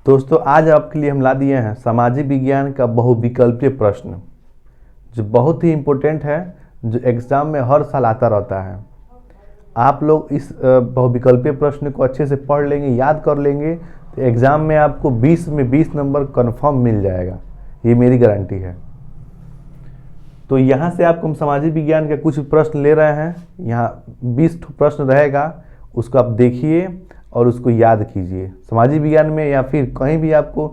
दोस्तों आज आपके लिए हम ला दिए हैं सामाजिक विज्ञान का बहुविकल्पीय प्रश्न, जो बहुत ही इम्पोर्टेंट है, जो एग्ज़ाम में हर साल आता रहता है। आप लोग इस बहुविकल्पीय प्रश्न को अच्छे से पढ़ लेंगे, याद कर लेंगे, तो एग्ज़ाम में आपको 20 में 20 नंबर कन्फर्म मिल जाएगा, ये मेरी गारंटी है। तो यहाँ से आपको हम सामाजिक विज्ञान के कुछ प्रश्न ले रहे हैं। यहाँ 20 प्रश्न रहेगा, उसको आप देखिए और उसको याद कीजिए। सामाजिक विज्ञान में या फिर कहीं भी आपको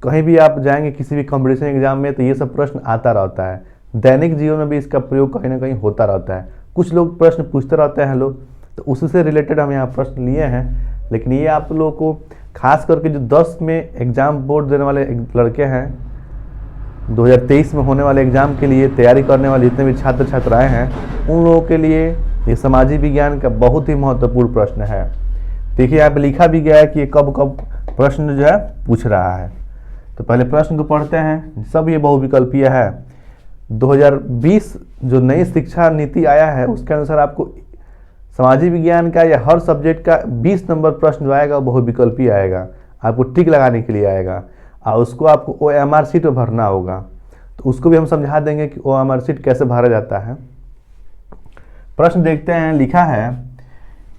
कहीं भी आप जाएंगे किसी भी कंपटीशन एग्जाम में, तो ये सब प्रश्न आता रहता है। दैनिक जीवन में भी इसका प्रयोग कहीं ना कहीं होता रहता है। कुछ लोग प्रश्न पूछते रहते हैं लोग, तो उससे रिलेटेड हम यहाँ प्रश्न लिए हैं। लेकिन ये आप लोगों को खास करके जो 10 में एग्ज़ाम बोर्ड देने वाले लड़के हैं, 2023 में होने वाले एग्ज़ाम के लिए तैयारी करने वाले जितने भी छात्र छात्राएँ हैं, उन लोगों के लिए ये सामाजिक विज्ञान का बहुत ही महत्वपूर्ण प्रश्न है। देखिए यहाँ पे लिखा भी गया है कि ये कब कब प्रश्न जो है पूछ रहा है। तो पहले प्रश्न को पढ़ते हैं। सब ये बहुविकल्पीय है। 2020 जो नई शिक्षा नीति आया है, उसके अनुसार आपको सामाजिक विज्ञान का या हर सब्जेक्ट का 20 नंबर प्रश्न जो आएगा वो बहुविकल्पीय आएगा। आपको टिक लगाने के लिए आएगा और उसको आपको OMR शीट में भरना होगा। तो उसको भी हम समझा देंगे कि OMR शीट कैसे भरा जाता है। प्रश्न देखते हैं। लिखा है,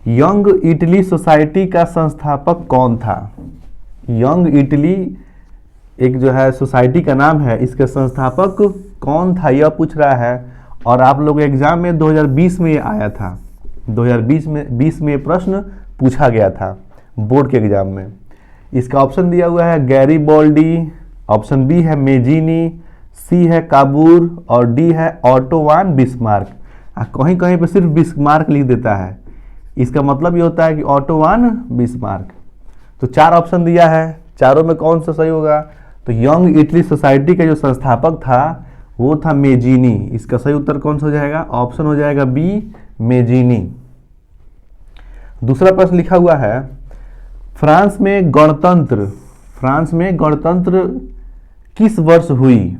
यंग इटली सोसाइटी का संस्थापक कौन था? यंग इटली एक जो है सोसाइटी का नाम है, इसके संस्थापक कौन था यह पूछ रहा है। और आप लोग एग्जाम में 2020 में ये आया था। 2020 में प्रश्न पूछा गया था बोर्ड के एग्जाम में। इसका ऑप्शन दिया हुआ है गैरीबोल्डी, ऑप्शन बी है मेजीनी, सी है काबूर और डी है ऑटो वान बिस्मार्क। कहीं कहीं पे सिर्फ बिस्मार्क लिख देता है, इसका मतलब ये होता है कि ऑटो वान बिस्मार्क। तो 4 ऑप्शन दिया है, चारों में कौन सा सही होगा? तो यंग इटली सोसाइटी का जो संस्थापक था वो था मेजीनी। इसका सही उत्तर कौन सा हो जाएगा? ऑप्शन हो जाएगा बी, मेजीनी। दूसरा प्रश्न लिखा हुआ है, फ्रांस में गणतंत्र किस वर्ष हुई?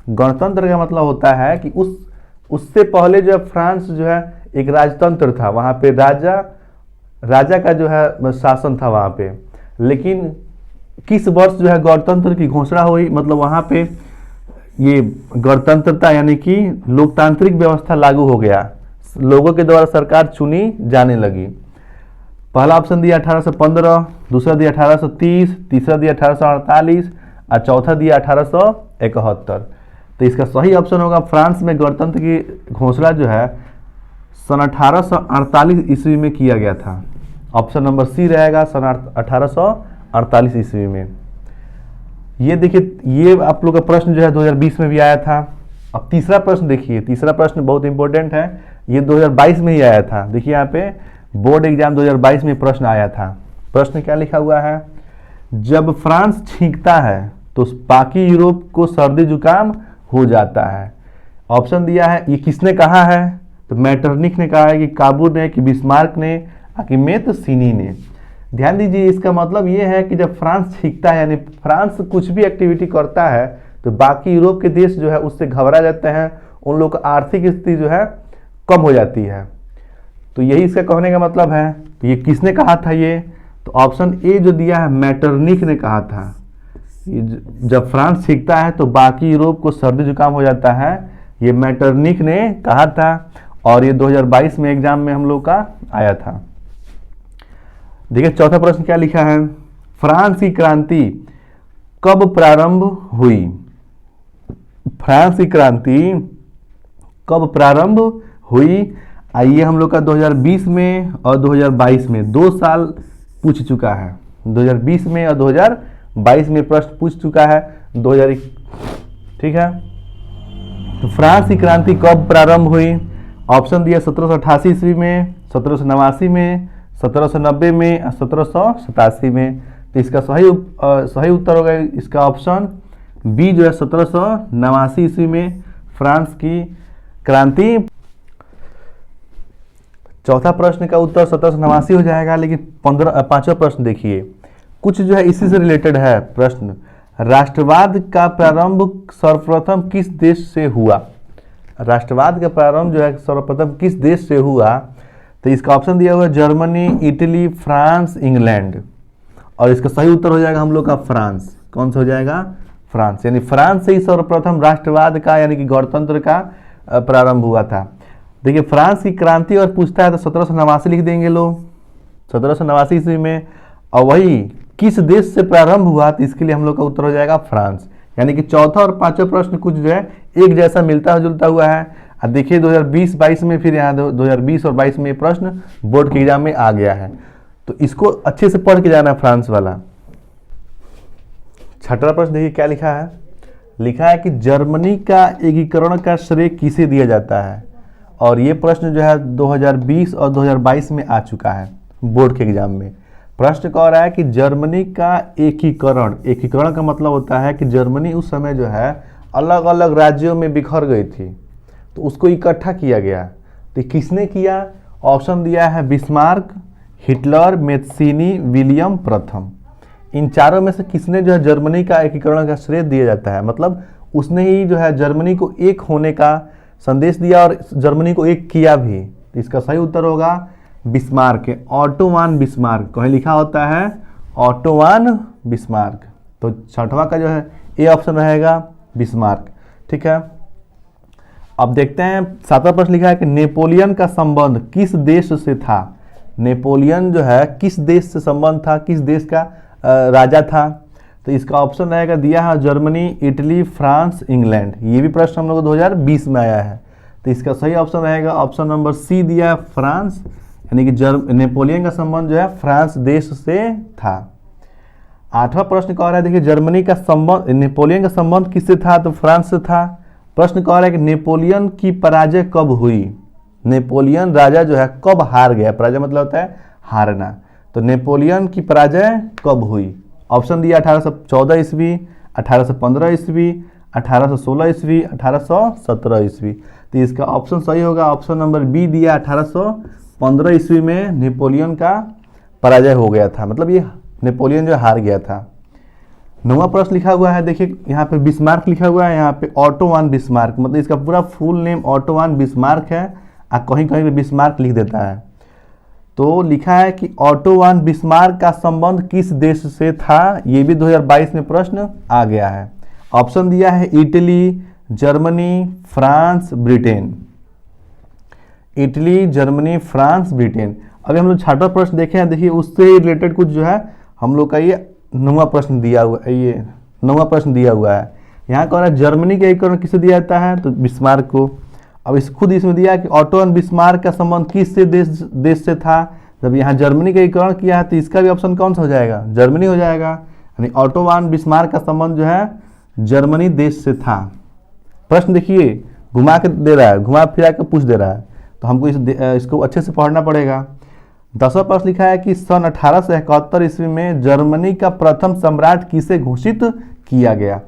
गणतंत्र का मतलब होता है कि उससे पहले जो है फ्रांस जो है एक राजतंत्र था, वहाँ पे राजा का जो है शासन था वहाँ पे। लेकिन किस वर्ष जो है गणतंत्र की घोषणा हुई, मतलब वहाँ पे ये गणतंत्रता यानी कि लोकतांत्रिक व्यवस्था लागू हो गया, लोगों के द्वारा सरकार चुनी जाने लगी। पहला ऑप्शन दिया 1815, दूसरा दिया 1830, तीसरा दिया 1848 और चौथा दिया 1871। तो इसका सही ऑप्शन होगा फ्रांस में गणतंत्र की घोषणा जो है सन 1848 ईस्वी में किया गया था। ऑप्शन नंबर सी रहेगा सन 1848 ईस्वी में। ये देखिए, ये आप लोग का प्रश्न जो है 2020 में भी आया था। अब तीसरा प्रश्न देखिए, तीसरा प्रश्न बहुत इंपॉर्टेंट है, ये 2022 में ही आया था। देखिए यहाँ पे बोर्ड एग्जाम 2022 में प्रश्न आया था। प्रश्न क्या लिखा हुआ है, जब फ्रांस छींकता है तो बाकी यूरोप को सर्दी जुकाम हो जाता है। ऑप्शन दिया है, ये किसने कहा है? तो मैटरनिक ने कहा है, कि काबूर ने, कि बिस्मार्क ने, कि मेतसीनी ने। ध्यान दीजिए, इसका मतलब ये है कि जब फ्रांस छींकता है यानी फ्रांस कुछ भी एक्टिविटी करता है तो बाकी यूरोप के देश जो है उससे घबरा जाते हैं, उन लोग का आर्थिक स्थिति जो है कम हो जाती है। तो यही इसका कहने का मतलब है। तो ये किसने कहा था ये? तो ऑप्शन ए जो दिया है मैटरनिक ने कहा था। जब फ्रांस छींकता है तो बाकी यूरोप को सर्दी जुकाम हो जाता है, ये मैटरनिक ने कहा था। और ये 2022 में एग्जाम में हम लोग का आया था। देखिए चौथा प्रश्न क्या लिखा है, फ्रांस की क्रांति कब प्रारंभ हुई? फ्रांस की क्रांति कब प्रारंभ हुई? आइए हम लोग का 2020 में और 2022 में 2 साल पूछ चुका है। 2020 में और 2022 में प्रश्न पूछ चुका है 2001। ठीक है, तो फ्रांस की क्रांति कब प्रारंभ हुई? ऑप्शन दिया 1788 ईस्वी में, 1789 में, 1790 में और 1787 में। तो इसका सही उत्तर होगा इसका ऑप्शन बी जो है 1789 ईस्वी में फ्रांस की क्रांति। चौथा प्रश्न का उत्तर 1789 हो जाएगा। लेकिन पांचवा प्रश्न देखिए, कुछ जो है इसी से रिलेटेड है प्रश्न। राष्ट्रवाद का प्रारंभ सर्वप्रथम किस देश से हुआ? राष्ट्रवाद का प्रारंभ जो है सर्वप्रथम किस देश से हुआ? तो इसका ऑप्शन दिया हुआ है जर्मनी, इटली, फ्रांस, इंग्लैंड। और इसका सही उत्तर हो जाएगा हम लोग का फ्रांस। कौन सा हो जाएगा? फ्रांस। यानी फ्रांस से ही सर्वप्रथम राष्ट्रवाद का यानी कि गणतंत्र का प्रारंभ हुआ था। देखिए फ्रांस की क्रांति और पूछता है तो 1789 लिख देंगे लोग, 1789 ईस्वी में। और वही किस देश से प्रारंभ हुआ, तो इसके लिए हम लोग का उत्तर हो जाएगा फ्रांस। यानी कि चौथा और पांचवा प्रश्न कुछ जो है एक जैसा मिलता जुलता हुआ है। अब देखिए 2020-22 में फिर यहाँ 2020 और 22 में प्रश्न बोर्ड के एग्जाम में आ गया है, तो इसको अच्छे से पढ़ के जाना है फ्रांस वाला। छठा प्रश्न देखिए क्या लिखा है। लिखा है कि जर्मनी का एकीकरण का श्रेय किसे दिया जाता है। और ये प्रश्न जो है 2020 और 2022 में आ चुका है बोर्ड के एग्जाम में। प्रश्न कह रहा है कि जर्मनी का एकीकरण, एकीकरण का मतलब होता है कि जर्मनी उस समय जो है अलग अलग राज्यों में बिखर गई थी, तो उसको इकट्ठा किया गया। तो किसने किया? ऑप्शन दिया है बिस्मार्क, हिटलर, मेत्सिनी, विलियम प्रथम। इन चारों में से किसने जो है जर्मनी का एकीकरण का श्रेय दिया जाता है, मतलब उसने ही जो है जर्मनी को एक होने का संदेश दिया और जर्मनी को एक किया भी। तो इसका सही उत्तर होगा बिस्मार्क, ऑटोवान बिस्मार्क। कहीं लिखा होता है ऑटोवान बिस्मार्क, तो छठवां का जो है ए ऑप्शन रहेगा बिस्मार्क। ठीक है, अब देखते हैं सातवां प्रश्न लिखा है कि नेपोलियन का संबंध किस देश से था। नेपोलियन जो है किस देश से संबंध था, किस देश का राजा था। तो इसका ऑप्शन रहेगा दिया है जर्मनी, इटली, फ्रांस, इंग्लैंड। ये भी प्रश्न हम लोग को 2020 में आया है, तो इसका सही ऑप्शन रहेगा ऑप्शन नंबर सी दिया है फ्रांस। यानी कि नेपोलियन का संबंध जो है फ्रांस देश से था। आठवां प्रश्न कह रहा है देखिए जर्मनी का संबंध, नेपोलियन का संबंध किससे था, तो फ्रांस से था। प्रश्न कह रहा है कि नेपोलियन की पराजय कब हुई। नेपोलियन राजा जो है कब हार गया, पराजय मतलब होता है हारना। तो नेपोलियन की पराजय कब हुई? ऑप्शन दिया 1814 ईस्वी, 1815 ईस्वी, 1816 ईस्वी, 1817 ईस्वी। तो इसका ऑप्शन सही होगा ऑप्शन नंबर बी दिया 1815 ईस्वी में नेपोलियन का पराजय हो गया था, मतलब ये नेपोलियन जो हार गया था। नौवां प्रश्न लिखा हुआ है देखिए यहाँ पे बिस्मार्क लिखा हुआ है, यहाँ पे ऑटोवान बिस्मार्क, मतलब इसका पूरा फुल नेम ऑटोवान बिस्मार्क है, कहीं कहीं पे बिस्मार्क लिख देता है। तो लिखा है कि ऑटोवान बिस्मार्क का संबंध किस देश से था, ये भी 2022 में प्रश्न आ गया है। ऑप्शन दिया है Italy, Germany, France, Britain. Italy, Germany, France, Britain. अभी हम लोग छठवां प्रश्न देखे हैं, देखिए उससे रिलेटेड कुछ जो है हम लोग का ये नौवां प्रश्न दिया हुआ है, ये नौवां प्रश्न दिया हुआ है। यहाँ कह रहा है जर्मनी का एकीकरण किसे दिया जाता है, तो बिस्मार्क को। अब इस खुद इसमें दिया कि ऑटोवान बिस्मार्क का संबंध किस से देश से था। जब यहाँ जर्मनी का एकीकरण किया है तो इसका भी ऑप्शन कौन सा हो जाएगा, जर्मनी हो जाएगा। यानी ऑटोवान बिस्मार्क का संबंध जो है जर्मनी देश से था। प्रश्न देखिए घुमा के दे रहा है, घुमा फिरा के पूछ दे रहा है, तो हमको इसको अच्छे से पढ़ना पड़ेगा। 10वां प्रश्न लिखा है कि सन 1871 ईस्वी में जर्मनी का प्रथम सम्राट किसे घोषित किया गया।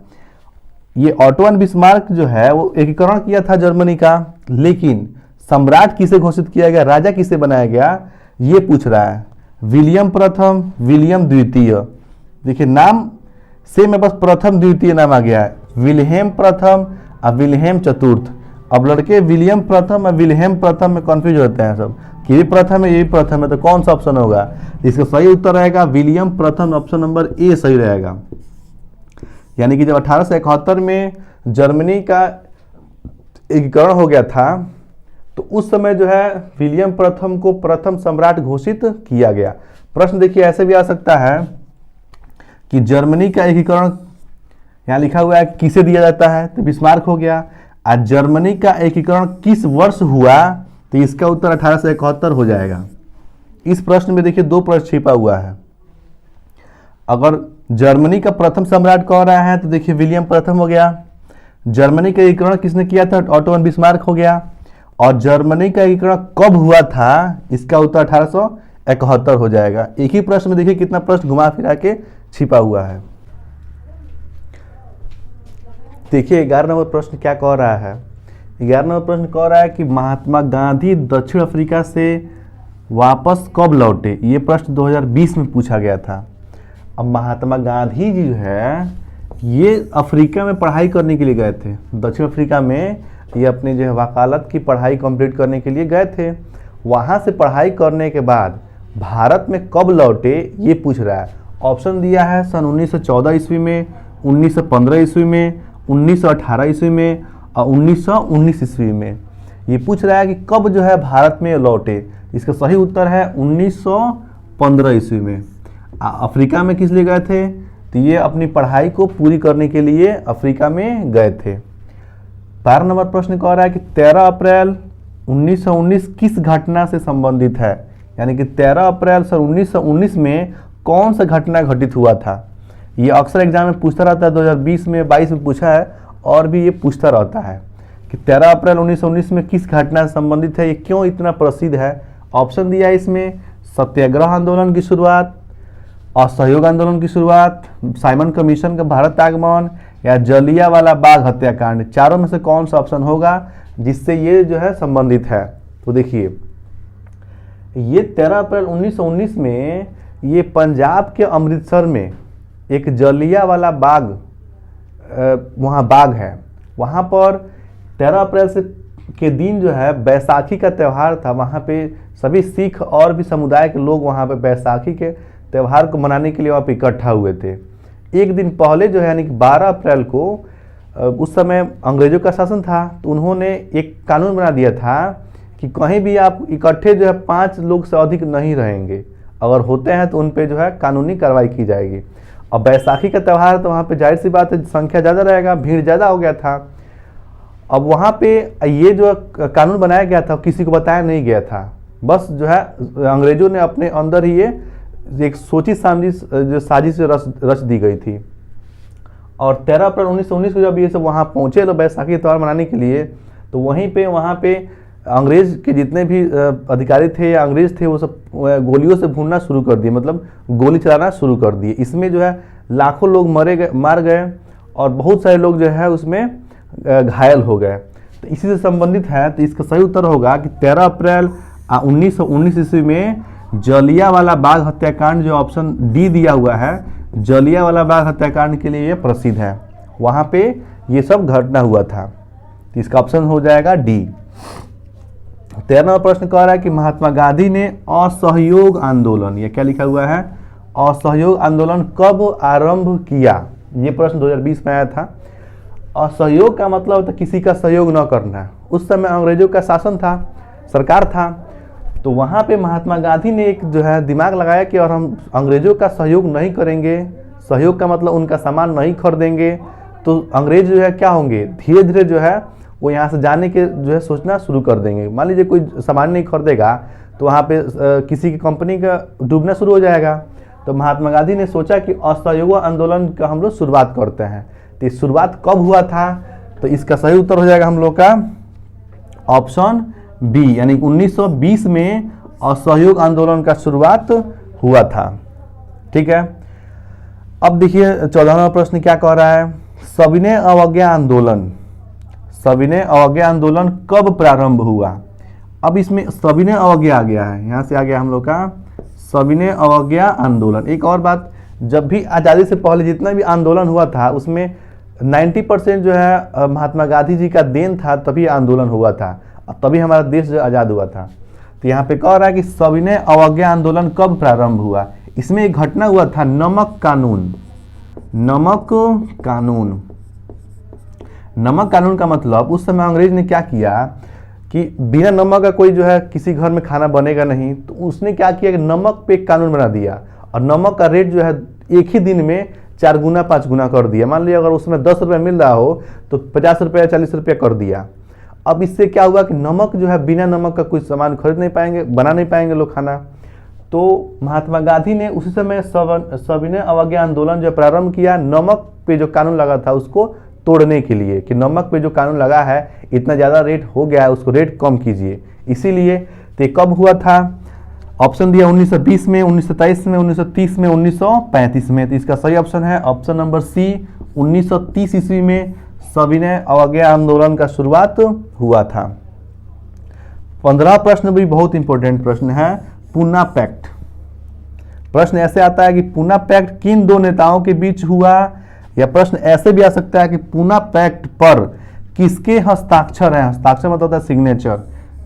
ये ऑटोवान बिस्मार्क जो है वो एकीकरण किया था जर्मनी का, लेकिन सम्राट किसे घोषित किया गया, राजा किसे बनाया गया, ये पूछ रहा है। विलियम प्रथम, विलियम द्वितीय। देखिए नाम से में बस प्रथम द्वितीय नाम आ गया है, विल्हेम प्रथम और विल्हेम चतुर्थ। अब लड़के विलियम प्रथम और विल्हेम प्रथम में कंफ्यूज होते हैं सब, कि ये प्रथम है ये प्रथम है, तो कौन सा ऑप्शन होगा। इसका सही उत्तर रहेगा विलियम प्रथम, ऑप्शन नंबर ए सही रहेगा। यानी कि जब 1871 में जर्मनी का एकीकरण हो गया था तो उस समय जो है विलियम प्रथम को प्रथम सम्राट घोषित किया गया। प्रश्न देखिए ऐसे भी आ सकता है कि जर्मनी का एकीकरण यहाँ लिखा हुआ है किसे दिया जाता है, तो बिस्मार्क हो गया। आज जर्मनी का एकीकरण किस वर्ष हुआ, तो इसका उत्तर 1871 हो जाएगा। इस प्रश्न में देखिए दो प्रश्न छिपा हुआ है। अगर जर्मनी का प्रथम सम्राट कह रहा है तो देखिए विलियम प्रथम हो गया। जर्मनी का एकीकरण किसने किया था, ऑटोवान बिस्मार्क हो गया। और जर्मनी का एकीकरण कब हुआ था, इसका उत्तर 1871 हो जाएगा। एक ही प्रश्न में देखिए कितना प्रश्न घुमा फिरा के छिपा हुआ है। देखिए 11 नंबर प्रश्न क्या कह रहा है। 11 नंबर प्रश्न कह रहा है कि महात्मा गांधी दक्षिण अफ्रीका से वापस कब लौटे। ये प्रश्न 2020 में पूछा गया था। अब महात्मा गांधी जी जो है ये अफ्रीका में पढ़ाई करने के लिए गए थे, दक्षिण अफ्रीका में ये अपनी जो है वकालत की पढ़ाई कंप्लीट करने के लिए गए थे। वहाँ से पढ़ाई करने के बाद भारत में कब लौटे ये पूछ रहा है। ऑप्शन दिया है सन 1914 ईस्वी में, 1915 ईस्वी में, 1918 ईस्वी में और 1919 ईस्वी में। ये पूछ रहा है कि कब जो है भारत में लौटे। इसका सही उत्तर है 1915 ईस्वी में। अफ्रीका में किस लिए गए थे? तो ये अपनी पढ़ाई को पूरी करने के लिए अफ्रीका में गए थे। 12 नंबर प्रश्न कह रहा है कि 13 अप्रैल 1919 किस घटना से संबंधित है, यानी कि 13 अप्रैल सन 1919 में कौन सा घटना घटित हुआ था। ये अक्सर एग्जाम में पूछता रहता है, 2020 में 22 में पूछा है और भी ये पूछता रहता है कि 13 अप्रैल 1919 में किस घटना से संबंधित है, ये क्यों इतना प्रसिद्ध है। ऑप्शन दिया है इसमें सत्याग्रह आंदोलन की शुरुआत, असहयोग आंदोलन की शुरुआत, साइमन कमीशन का भारत आगमन या जलियांवाला बाग हत्याकांड। चारों में से कौन सा ऑप्शन होगा जिससे ये जो है संबंधित है। तो देखिए ये 13 अप्रैल 1919 में ये पंजाब के अमृतसर में एक जलियांवाला बाग वहाँ बाग है, वहाँ पर 13 अप्रैल से के दिन जो है बैसाखी का त्यौहार था। वहाँ पे सभी सिख और भी समुदाय के लोग वहाँ पे बैसाखी के त्यौहार को मनाने के लिए वहाँ पे इकट्ठा हुए थे। एक दिन पहले जो है यानी कि 12 अप्रैल को उस समय अंग्रेजों का शासन था, तो उन्होंने एक कानून बना दिया था कि कहीं भी आप इकट्ठे जो है 5 लोग से अधिक नहीं रहेंगे, अगर होते हैं तो उन पे जो है कानूनी कार्रवाई की जाएगी। अब बैसाखी का त्यौहार तो वहाँ पे जाहिर सी बात है संख्या ज़्यादा रहेगा, भीड़ ज़्यादा हो गया था। अब वहाँ पे ये जो कानून बनाया गया था किसी को बताया नहीं गया था, बस जो है अंग्रेजों ने अपने अंदर ही ये एक सोची समझी जो साजिश रच दी गई थी। और 13 अप्रैल 1919 को जब ये सब वहाँ पहुँचे तो बैसाखी त्यौहार मनाने के लिए, तो वहाँ पे अंग्रेज के जितने भी अधिकारी थे या अंग्रेज थे वो सब गोलियों से भूनना शुरू कर दिए, मतलब गोली चलाना शुरू कर दिए। इसमें जो है लाखों लोग मार गए और बहुत सारे लोग जो है उसमें घायल हो गए। तो इसी से संबंधित है, तो इसका सही उत्तर होगा कि 13 अप्रैल 1919 ईस्वी में जलियांवाला बाग हत्याकांड, जो ऑप्शन डी दिया हुआ है, जलियांवाला बाग हत्याकांड के लिए ये प्रसिद्ध है। वहाँ पे ये सब घटना हुआ था, तो इसका ऑप्शन हो जाएगा डी। 13वां प्रश्न कह रहा है कि महात्मा गांधी ने असहयोग आंदोलन, ये क्या लिखा हुआ है, असहयोग आंदोलन कब आरंभ किया। ये प्रश्न 2020 में आया था। असहयोग का मतलब होता है किसी का सहयोग न करना। उस समय अंग्रेजों का शासन था, सरकार था, तो वहाँ पे महात्मा गांधी ने एक जो है दिमाग लगाया कि और हम अंग्रेजों का सहयोग नहीं करेंगे, सहयोग का मतलब उनका सामान नहीं खरीदेंगे, तो अंग्रेज जो है क्या होंगे, धीरे धीरे जो है वो यहाँ से जाने के जो है सोचना शुरू कर देंगे। मान लीजिए कोई सामान नहीं खरीदेगा तो वहाँ पे किसी की कंपनी का डूबना शुरू हो जाएगा। तो महात्मा गांधी ने सोचा कि असहयोग आंदोलन का हम लोग शुरुआत करते हैं। तो इस शुरुआत कब हुआ था, तो इसका सही उत्तर हो जाएगा हम लोग का ऑप्शन बी, यानी 1920 में असहयोग आंदोलन का शुरुआत हुआ था। ठीक है, अब देखिए 14वां प्रश्न क्या कह रहा है, सविनय अवज्ञा आंदोलन, सविनय अवज्ञा आंदोलन कब प्रारंभ हुआ। अब इसमें सविनय अवज्ञा आ गया है, यहाँ से आ गया हम लोग का सविनय अवज्ञा आंदोलन। एक और बात, जब भी आज़ादी से पहले जितना भी आंदोलन हुआ था उसमें 90% जो है महात्मा गांधी जी का देन था, तभी आंदोलन हुआ था और तभी हमारा देश जो आज़ाद हुआ था। तो यहाँ पे कह रहा है कि सविनय अवज्ञा आंदोलन कब प्रारंभ हुआ। इसमें एक घटना हुआ था, नमक कानून। नमक कानून, नमक कानून का मतलब उस समय अंग्रेज ने क्या किया कि बिना नमक का कोई जो है किसी घर में खाना बनेगा नहीं, तो उसने क्या किया कि नमक पे एक कानून बना दिया और नमक का रेट जो है एक ही दिन में 4 गुना 5 गुना कर दिया। मान लीजिए अगर उसमें 10 रुपये मिल रहा हो तो 50 रुपये 40 रुपये कर दिया। अब इससे क्या हुआ कि नमक जो है बिना नमक का कोई सामान खरीद नहीं पाएंगे, बना नहीं पाएंगे लोग खाना। तो महात्मा गांधी ने उसी समय सविनय अवज्ञा आंदोलन जो प्रारंभ किया, नमक पे जो कानून लगा था उसको तोड़ने के लिए, कि नमक पे जो कानून लगा है इतना ज़्यादा रेट हो गया है, उसको रेट कम कीजिए। इसीलिए तो कब हुआ था, ऑप्शन दिया 1920 में, 1923 में, 1930 में, 1935 में। तो इसका सही ऑप्शन है ऑप्शन नंबर सी, 1930 ईस्वी में सविनय अवज्ञा आंदोलन का शुरुआत हुआ था। 15वां प्रश्न भी बहुत इंपॉर्टेंट प्रश्न है, पूना पैक्ट। प्रश्न ऐसे आता है कि पूना पैक्ट किन 2 नेताओं के बीच हुआ, या प्रश्न ऐसे भी आ सकता है कि पूना पैक्ट पर किसके हस्ताक्षर है। हस्ताक्षर मतलब होता है सिग्नेचर,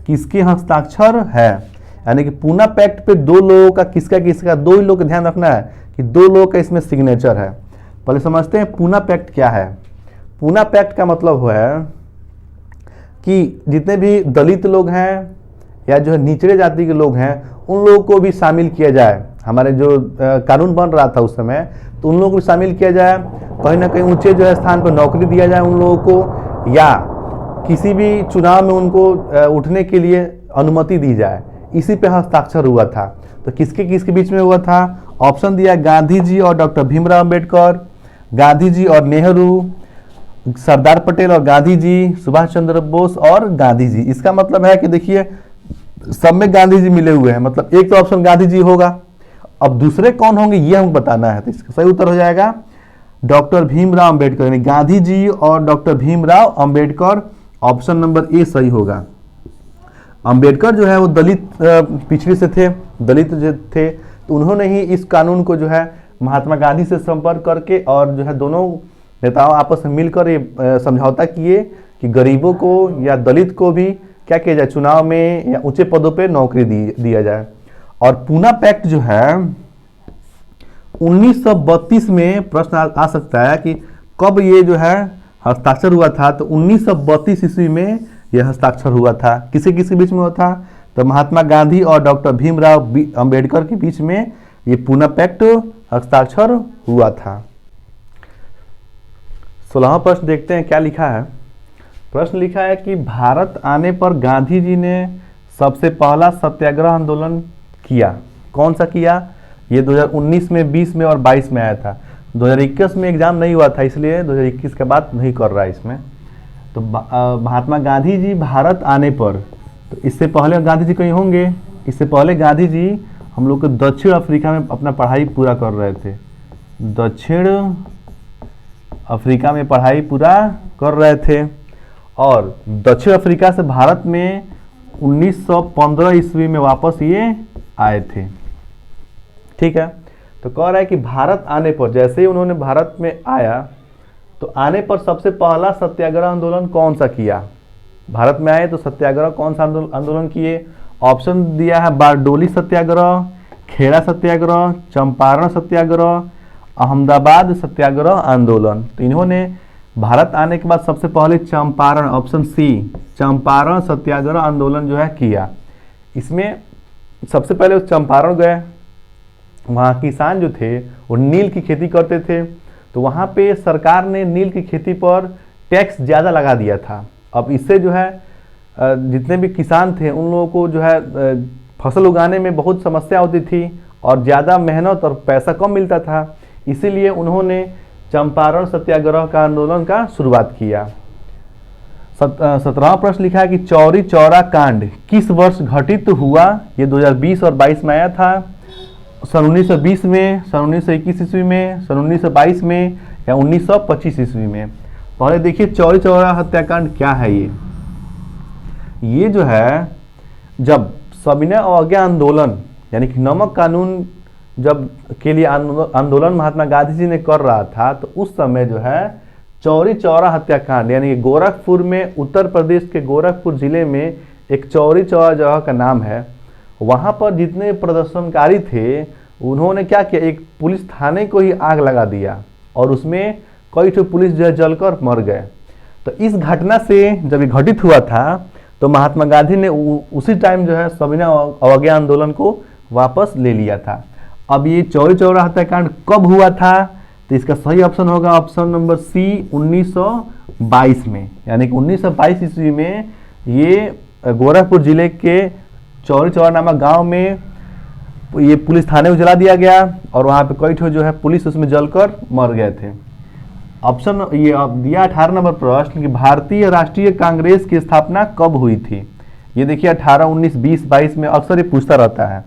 किसके हस्ताक्षर है। यानी कि पूना पैक्ट पे दो लोगों का किसका दो ही लोग का ध्यान रखना है कि दो लोगों का इसमें सिग्नेचर है। पहले समझते हैं पूना पैक्ट क्या है। पूना पैक्ट का मतलब है कि जितने भी दलित लोग हैं या जो है निचले जाति के लोग हैं उन लोगों को भी शामिल किया जाए। हमारे जो कानून बन रहा था उस समय, तो उन लोगों को भी शामिल किया जाए, कहीं ना कहीं ऊंचे जो है स्थान पर नौकरी दिया जाए उन लोगों को, या किसी भी चुनाव में उनको उठने के लिए अनुमति दी जाए। इसी पे हस्ताक्षर हुआ था। तो किसके किसके बीच में हुआ था? ऑप्शन दिया गांधी जी और डॉक्टर भीमराव अंबेडकर, गांधी जी और नेहरू, सरदार पटेल और गांधी जी, सुभाष चंद्र बोस और गांधी जी। इसका मतलब है कि देखिए सब में गांधी जी मिले हुए हैं, मतलब एक तो ऑप्शन गांधी जी होगा। अब दूसरे कौन होंगे ये हमको बताना है, तो इसका सही उत्तर हो जाएगा डॉक्टर भीमराव अंबेडकर, यानी गांधी जी और doctor Bhimrao Ambedkar. Option number A सही होगा। अंबेडकर जो है वो दलित पिछड़ी से थे, दलित जो थे, तो उन्होंने ही इस कानून को जो है महात्मा गांधी से संपर्क करके और जो है दोनों नेताओं आपस में मिलकर ये समझौता किए कि गरीबों को या दलित को भी क्या किया जाए, चुनाव में या ऊंचे पदों पे नौकरी दिया जाए। और पूना पैक्ट जो है 1932 में प्रश्न आ सकता है कि कब ये जो है हस्ताक्षर हुआ था। तो 1932 ईस्वी में यह हस्ताक्षर हुआ था। किसी किसके बीच में हुआ था? तो महात्मा गांधी और डॉक्टर भीमराव अंबेडकर के बीच में ये पूना पैक्ट हस्ताक्षर हुआ था। 16वां प्रश्न देखते हैं क्या लिखा है। प्रश्न लिखा है कि भारत आने पर गांधी जी ने सबसे पहला सत्याग्रह आंदोलन किया। कौन सा किया? ये 2019 में, 20 में और 22 में आया था। 2021 में एग्जाम नहीं हुआ था, इसलिए 2021 का बात नहीं कर रहा है इसमें। तो महात्मा गांधी जी भारत आने पर, तो इससे पहले गांधी जी कहीं होंगे। इससे पहले गांधी जी हम लोग को दक्षिण अफ्रीका में अपना पढ़ाई पूरा कर रहे थे। दक्षिण अफ्रीका में पढ़ाई पूरा कर रहे थे और दक्षिण अफ्रीका से भारत में 1915 ईस्वी में वापस ये आए थे। ठीक है, तो कह रहा है कि भारत आने पर, जैसे ही उन्होंने भारत में आया तो आने पर सबसे पहला सत्याग्रह आंदोलन कौन सा किया? भारत में आए तो सत्याग्रह कौन सा आंदोलन किए? ऑप्शन दिया है बारडोली सत्याग्रह, खेड़ा सत्याग्रह, चंपारण सत्याग्रह, अहमदाबाद सत्याग्रह आंदोलन। तो इन्होंने भारत आने के बाद सबसे पहले चंपारण, ऑप्शन सी, चंपारण सत्याग्रह आंदोलन जो है किया। इसमें सबसे पहले उस चंपारण गए, वहाँ किसान जो थे वो नील की खेती करते थे, तो वहाँ पे सरकार ने नील की खेती पर टैक्स ज़्यादा लगा दिया था। अब इससे जो है जितने भी किसान थे उन लोगों को जो है फसल उगाने में बहुत समस्या होती थी और ज़्यादा मेहनत और पैसा कम मिलता था। इसीलिए उन्होंने चंपारण सत्याग्रह का आंदोलन का शुरुआत किया। 17वां प्रश्न लिखा है कि चौरी चौरा कांड किस वर्ष घटित हुआ? ये 2020 और 22 में आया था। सन 1920 में, सन 1921 ईस्वी में, सन 1922 में या 1925 ईस्वी में। पहले देखिए चौरी चौरा हत्याकांड क्या है। ये जो है जब सविनय अवज्ञा आंदोलन यानी कि नमक कानून जब के लिए आंदोलन महात्मा गांधी जी ने कर रहा था, तो उस समय जो है चौरी चौरा हत्याकांड यानी कि गोरखपुर में, उत्तर प्रदेश के गोरखपुर जिले में एक चौरी चौरा जगह का नाम है। वहाँ पर जितने प्रदर्शनकारी थे उन्होंने क्या किया, एक पुलिस थाने को ही आग लगा दिया और उसमें कई ठो पुलिस जो है जलकर मर गए। तो इस घटना से जब ये घटित हुआ था तो महात्मा गांधी ने उसी टाइम जो है सविनय अवज्ञा आंदोलन को वापस ले लिया था। अब ये चौरी चौरा हत्याकांड कब हुआ था? तो इसका सही ऑप्शन होगा ऑप्शन नंबर सी, 1922 में, यानी कि 1922 ईस्वी में ये गोरखपुर जिले के चौरी चौरा नामक गांव में ये पुलिस थाने को जला दिया गया और वहाँ पे कई ठो जो है पुलिस उसमें जलकर मर गए थे। ऑप्शन ये दिया 18 नंबर प्रश्न कि भारतीय राष्ट्रीय कांग्रेस की स्थापना कब हुई थी? ये देखिए 18, 19, 20, 22 में अक्सर ये पूछता रहता है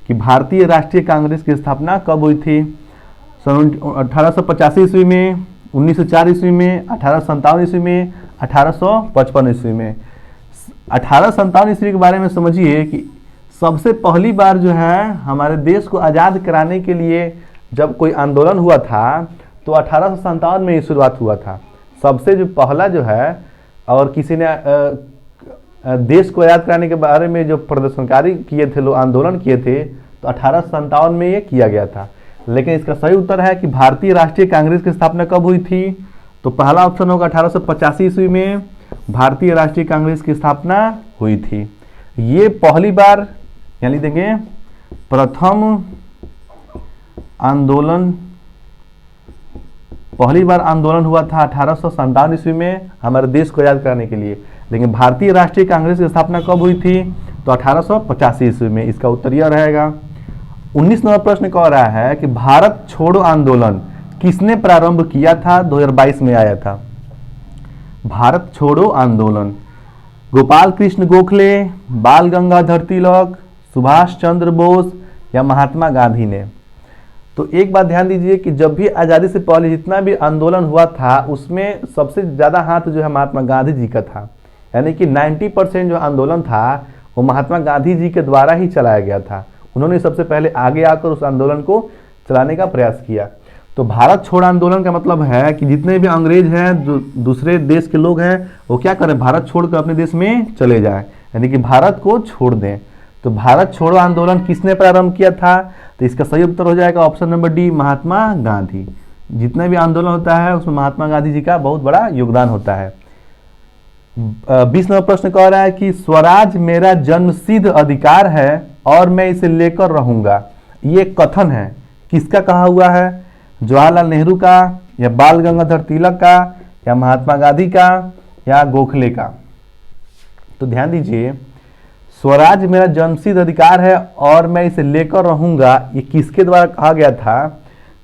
कि भारतीय राष्ट्रीय कांग्रेस की स्थापना कब हुई थी। सन 1885 ईस्वी में, 1904 ईस्वी में, 1857 ईस्वी में, 1855 ईस्वी में। 1857 ईस्वी के बारे में समझिए कि सबसे पहली बार जो है हमारे देश को आज़ाद कराने के लिए जब कोई आंदोलन हुआ था तो 1857 में ही शुरुआत हुआ था। सबसे जो पहला जो है, और किसी ने देश को आज़ाद कराने के बारे में जो प्रदर्शनकारी किए थे, लोग आंदोलन किए थे, तो 1857 में ये किया गया था। लेकिन इसका सही उत्तर है कि भारतीय राष्ट्रीय कांग्रेस की स्थापना कब हुई थी? तो पहला ऑप्शन होगा 1885 ईस्वी में भारतीय राष्ट्रीय कांग्रेस की स्थापना हुई थी। ये पहली बार यहाँ लिख देंगे प्रथम आंदोलन, पहली बार आंदोलन हुआ था 1857 ईस्वी में हमारे देश को आजाद कराने के लिए। लेकिन भारतीय राष्ट्रीय कांग्रेस की स्थापना कब हुई थी? तो 1885 ईस्वी में। इसका उत्तर यह रहेगा। 19 नंबर प्रश्न कह रहा है कि भारत छोड़ो आंदोलन किसने प्रारंभ किया था? 2022 में आया था। भारत छोड़ो आंदोलन गोपाल कृष्ण गोखले, बाल गंगाधर तिलक, सुभाष चंद्र बोस या महात्मा गांधी ने? तो एक बात ध्यान दीजिए कि जब भी आज़ादी से पहले जितना भी आंदोलन हुआ था उसमें सबसे ज़्यादा हाथ जो है महात्मा गांधी जी का था। यानी कि 90% जो आंदोलन था वो महात्मा गांधी जी के द्वारा ही चलाया गया था। उन्होंने सबसे पहले आगे आकर उस आंदोलन को चलाने का प्रयास किया। तो भारत छोड़ आंदोलन का मतलब है कि जितने भी अंग्रेज हैं, जो दूसरे देश के लोग हैं, वो क्या करें? भारत छोड़कर अपने देश में चले जाएं, यानी कि भारत को छोड़ दें। तो भारत छोड़ो आंदोलन किसने प्रारंभ किया था? तो इसका सही उत्तर हो जाएगा option number D, Mahatma Gandhi. जितना भी आंदोलन होता है उसमें महात्मा गांधी जी का बहुत बड़ा योगदान होता है। 20 नंबर प्रश्न कह रहा है कि स्वराज मेरा जन्मसिद्ध अधिकार है और मैं इसे लेकर रहूंगा। ये कथन है, किसका कहा हुआ है? जवाहरलाल नेहरू का, या बाल गंगाधर तिलक का, या महात्मा गांधी का, या गोखले का? तो ध्यान दीजिए, स्वराज मेरा जन्मसिद्ध अधिकार है और मैं इसे लेकर रहूंगा, ये किसके द्वारा कहा गया था?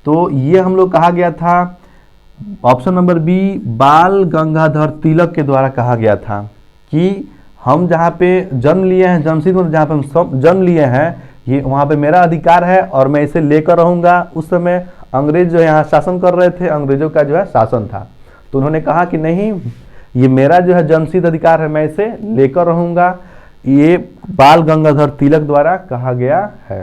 तो ये हम लोग कहा गया था ऑप्शन नंबर बी, बाल गंगाधर तिलक के द्वारा कहा गया था कि हम जहाँ पे जन्म लिए हैं, जन्मसिद्ध जहाँ पे हम जन्म लिए हैं, ये वहाँ पे मेरा अधिकार है और मैं इसे लेकर रहूंगा। उस समय अंग्रेज जो यहाँ शासन कर रहे थे, अंग्रेजों का जो है शासन था, तो उन्होंने कहा कि नहीं, ये मेरा जो है जन्मसिद्ध अधिकार है, मैं इसे लेकर रहूंगा। ये बाल गंगाधर तिलक द्वारा कहा गया है।